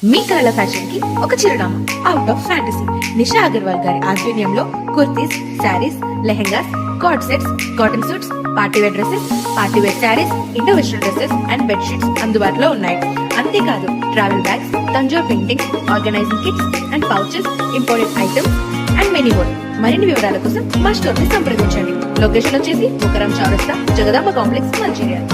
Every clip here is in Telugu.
మీ కళల ఫ్యాషన్ కి ఒక చిరునామా out of fantasy. Nisha Agarwal గారి ఆధ్వర్యంలో kurtis, saris, lehengas, cord sets, cotton suits, partywear dresses, partywear saris, Indo western dresses and bedsheets అందుబాటులో ఉన్నాయి. అంతేకాదు travel bags, Tanjore paintings, organising kits and pouches, imported items and many more. మరిన్ని వివరాల కోసం మా స్టోర్ ని సంప్రదించండి. లొకేషన్ వచ్చేసి ముకరం చౌరస్తా, జగదాంబ కాంప్లెక్స్, మంచిర్యాల.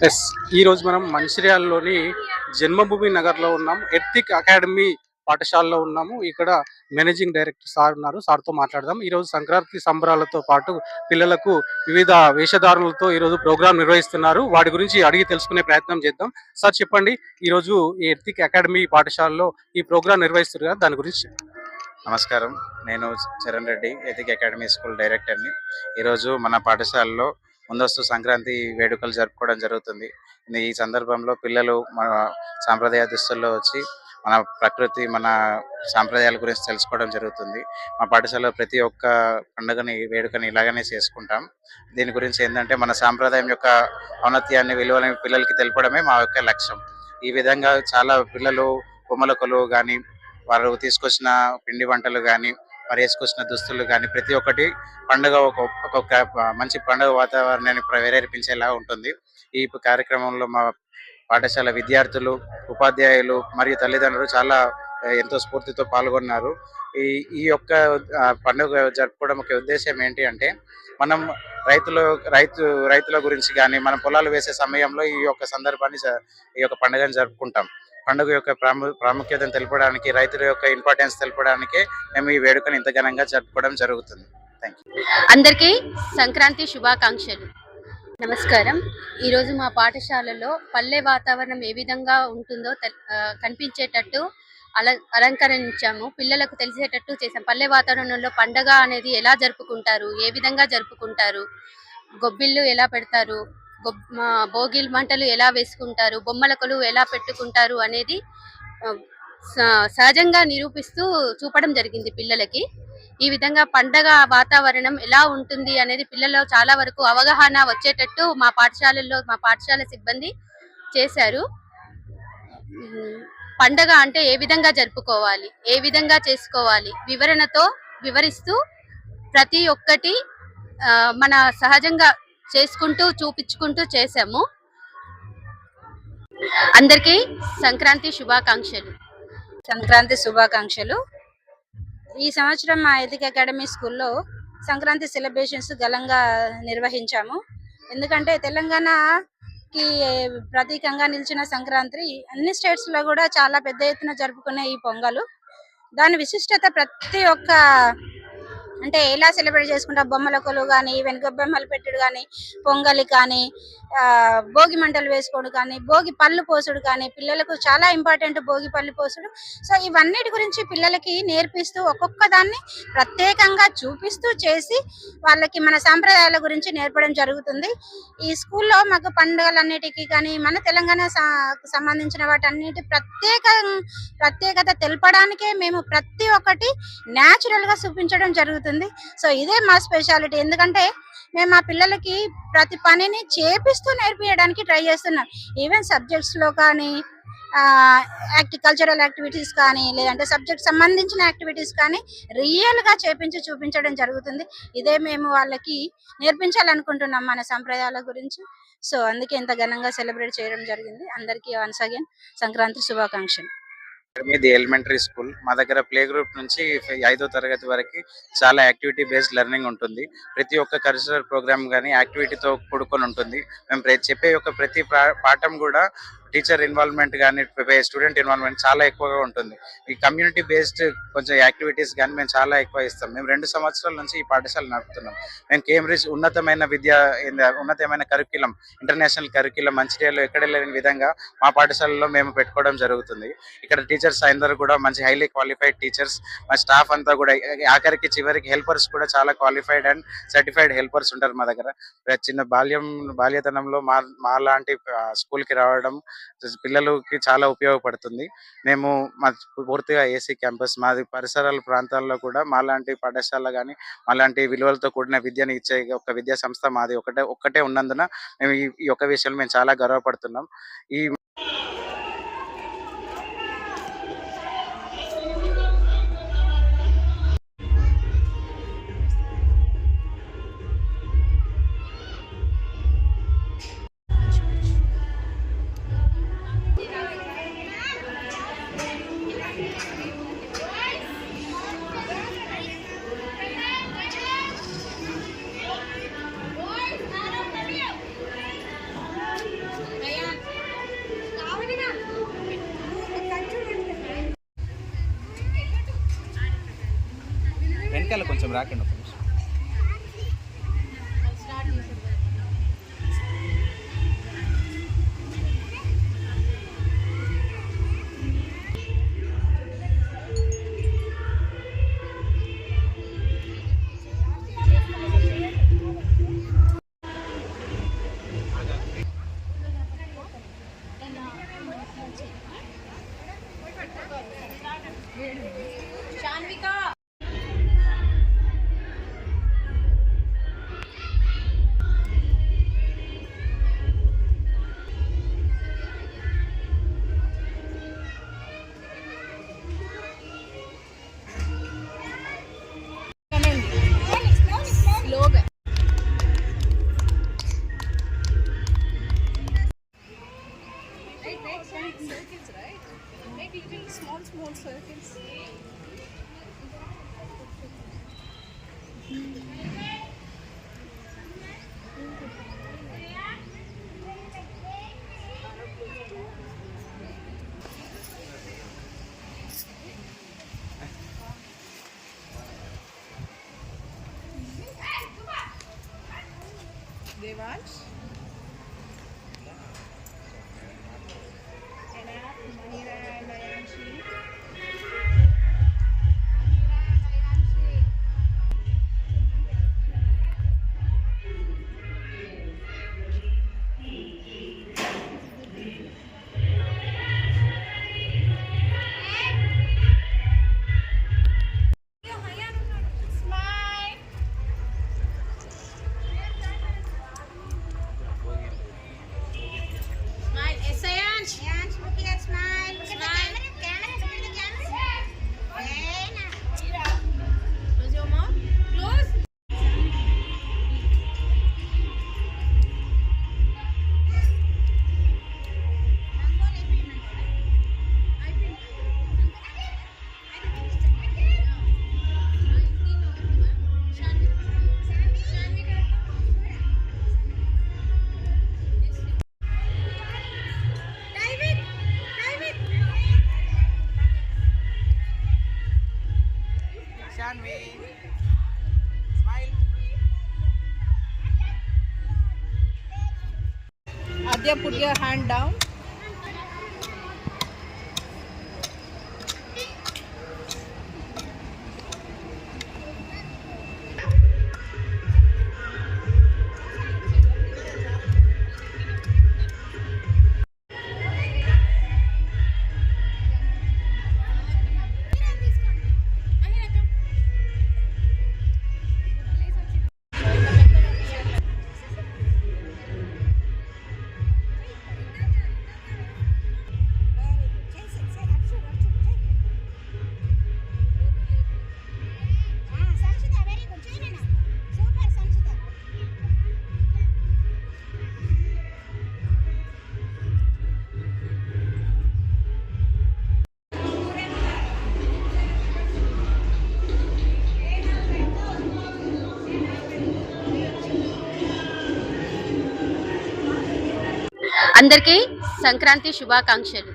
ఎస్, ఈరోజు మనం మంచిర్యాలలోని జన్మభూమి నగర్లో ఉన్నాం. ఎథిక్ అకాడమీ పాఠశాలలో ఉన్నాము. ఇక్కడ మేనేజింగ్ డైరెక్టర్ సార్ ఉన్నారు. సార్తో మాట్లాడదాం. ఈరోజు సంక్రాంతి సంబరాలతో పాటు పిల్లలకు వివిధ వేషధారులతో ఈరోజు ప్రోగ్రాం నిర్వహిస్తున్నారు. వాటి గురించి అడిగి తెలుసుకునే ప్రయత్నం చేద్దాం. సార్ చెప్పండి, ఈరోజు ఈ ఎథిక్ అకాడమీ పాఠశాలలో ఈ ప్రోగ్రాం నిర్వహిస్తారు కదా, దాని గురించి. నమస్కారం, నేను Charan Reddy, ethic academy school డైరెక్టర్ని. ఈరోజు మన పాఠశాలలో ముందస్తు సంక్రాంతి వేడుకలు జరుపుకోవడం జరుగుతుంది. ఈ సందర్భంలో పిల్లలు మన సాంప్రదాయ దుస్తుల్లో వచ్చి మన ప్రకృతి, మన సాంప్రదాయాల గురించి తెలుసుకోవడం జరుగుతుంది. మా పాఠశాలలో ప్రతి ఒక్క పండుగని, వేడుకని ఇలాగనే చేసుకుంటాం. దీని గురించి ఏంటంటే మన సాంప్రదాయం యొక్క ఔన్నత్యాన్ని, విలువలని పిల్లలకి తెలపడమే మా యొక్క లక్ష్యం. ఈ విధంగా చాలా పిల్లలు బొమ్మల కొలువు కానీ, వారు తీసుకొచ్చిన పిండి వంటలు కానీ, వారు వేసుకొచ్చిన దుస్తులు కానీ ప్రతి ఒక్కటి పండుగ ఒక్కొక్క మంచి పండుగ వాతావరణాన్ని ప్రేరేపించేలా ఉంటుంది. ఈ కార్యక్రమంలో మా పాఠశాల విద్యార్థులు, ఉపాధ్యాయులు మరియు తల్లిదండ్రులు చాలా ఎంతో స్ఫూర్తితో పాల్గొన్నారు. ఈ ఈ యొక్క పండుగ జరుపుకోవడం ముఖ్య ఉద్దేశం ఏంటి అంటే, మనం రైతుల గురించి కానీ, మనం పొలాలు వేసే సమయంలో ఈ యొక్క సందర్భాన్ని, ఈ యొక్క పండుగను జరుపుకుంటాం. పండుగ యొక్క ప్రాముఖ్యతను తెలపడానికి, రైతుల యొక్క ఇంపార్టెన్స్ తెలపడానికే మేము ఈ వేడుకను ఇంత ఘనంగా జరుపుకోవడం జరుగుతుంది. Thank you. అందరికీ సంక్రాంతి శుభాకాంక్షలు. నమస్కారం. ఈరోజు మా పాఠశాలలో పల్లె వాతావరణం ఏ విధంగా ఉంటుందో కనిపించేటట్టు అలంకరించాము. పిల్లలకు తెలిసేటట్టు చేసాం. పల్లె వాతావరణంలో పండగ అనేది ఎలా జరుపుకుంటారు, ఏ విధంగా జరుపుకుంటారు, గొబ్బిళ్ళు ఎలా పెడతారు, భోగిల్ మంటలు ఎలా వేసుకుంటారు, బొమ్మల కొలువు ఎలా పెట్టుకుంటారు అనేది సహజంగా నిరూపిస్తూ చూపడం జరిగింది పిల్లలకి. ఈ విధంగా పండగ వాతావరణం ఎలా ఉంటుంది అనేది పిల్లల్లో చాలా వరకు అవగాహన వచ్చేటట్టు మా పాఠశాల సిబ్బంది చేశారు. పండగ అంటే ఏ విధంగా జరుపుకోవాలి, ఏ విధంగా చేసుకోవాలి వివరణతో వివరిస్తూ ప్రతి ఒక్కటి మన సహజంగా చేసుకుంటూ చూపించుకుంటూ చేసాము. అందరికీ సంక్రాంతి శుభాకాంక్షలు. ఈ సంవత్సరం మా ఎథిక్ అకాడమీ స్కూల్లో సంక్రాంతి సెలబ్రేషన్స్ ఘనంగా నిర్వహించాము. ఎందుకంటే తెలంగాణకి ప్రతీకంగా నిలిచిన సంక్రాంతి అన్ని స్టేట్స్లో కూడా చాలా పెద్ద ఎత్తున జరుపుకునే ఈ పొంగలు, దాని విశిష్టత ప్రతి ఒక్క అంటే ఎలా సెలబ్రేట్ చేసుకుంటా, బొమ్మల కొలువు కానీ, ఈవెన్ గొబ్బెమ్మలు పెట్టుడు కానీ, పొంగలి కానీ, భోగి మంటలు వేసుకోడు కానీ, భోగి పళ్ళు పోసుడు కానీ, పిల్లలకు చాలా ఇంపార్టెంట్ భోగి పళ్ళు పోసుడు. సో ఇవన్నిటి గురించి పిల్లలకి నేర్పిస్తూ ఒక్కొక్క దాన్ని ప్రత్యేకంగా చూపిస్తూ చేసి వాళ్ళకి మన సాంప్రదాయాల గురించి నేర్పడం జరుగుతుంది. ఈ స్కూల్లో మాకు పండుగలన్నిటికీ కానీ, మన తెలంగాణ సంబంధించిన వాటన్నిటి ప్రత్యేకత తెలపడానికే మేము ప్రతి ఒక్కటి న్యాచురల్గా చూపించడం జరుగుతుంది. సో ఇదే మా స్పెషాలిటీ. ఎందుకంటే మేము మా పిల్లలకి ప్రతి పనిని చేపిస్తూ నేర్పించడానికి ట్రై చేస్తున్నాం. ఈవెన్ సబ్జెక్ట్స్లో కానీ, కల్చరల్ యాక్టివిటీస్ కానీ, లేదంటే సబ్జెక్ట్ సంబంధించిన యాక్టివిటీస్ కానీ రియల్గా చేపించి చూపించడం జరుగుతుంది. ఇదే మేము వాళ్ళకి నేర్పించాలనుకుంటున్నాం మన సంప్రదాయాల గురించి. సో అందుకే ఇంత ఘనంగా సెలబ్రేట్ చేయడం జరిగింది. అందరికీ వన్స్ అగైన్ సంక్రాంతి శుభాకాంక్షలు. ఇది ఎలిమెంటరీ స్కూల్. మా దగ్గర ప్లే గ్రూప్ నుంచి 5వ తరగతి వరకు చాలా యాక్టివిటీ బేస్డ్ లెర్నింగ్ ఉంటుంది. ప్రతి ఒక్క కల్చరల్ ప్రోగ్రామ్ కానీ యాక్టివిటీతో కూడుకొని ఉంటుంది. మేము చెప్పే ప్రతి పాఠం కూడా టీచర్ ఇన్వాల్వ్మెంట్ కానీ స్టూడెంట్ ఇన్వాల్వ్మెంట్ చాలా ఎక్కువగా ఉంటుంది. ఈ కమ్యూనిటీ బేస్డ్ కొంచెం యాక్టివిటీస్ కానీ మేము చాలా ఎక్కువ ఇస్తాం. మేము 2 సంవత్సరాల నుంచి ఈ పాఠశాల నడుపుతున్నాం. మేము కేంబ్రిడ్జ్ ఉన్నతమైన కరిక్యులం, ఇంటర్నేషనల్ కరిక్యులం మంచిర్యాలలో ఎక్కడ లేని విధంగా మా పాఠశాలలో మేము పెట్టుకోవడం జరుగుతుంది. ఇక్కడ టీచర్స్ అందరూ కూడా మంచి హైలీ క్వాలిఫైడ్ టీచర్స్, మా స్టాఫ్ అంతా కూడా ఆఖరికి చివరికి హెల్పర్స్ కూడా చాలా క్వాలిఫైడ్ అండ్ సర్టిఫైడ్ హెల్పర్స్ ఉంటారు మా దగ్గర. చిన్న బాల్యతనంలో మా లాంటి స్కూల్కి రావడం పిల్లలకి చాలా ఉపయోగపడుతుంది. మేము పూర్తిగా ఏసీ క్యాంపస్, మాది పరిసరాల ప్రాంతాల్లో కూడా మాలాంటి పాఠశాల కానీ మాలాంటి విలువలతో కూడిన విద్యను ఇచ్చే ఒక విద్యా సంస్థ మాది ఒక్కటే ఉన్నందున మేము ఈ ఒక్క విషయంలో మేము చాలా గర్వపడుతున్నాం. ఈ వెనకాల కొంచెం రాకండి. Devansh, Mahira and Ayanshi. Adya, put your hand down. అందరికీ సంక్రాంతి శుభాకాంక్షలు.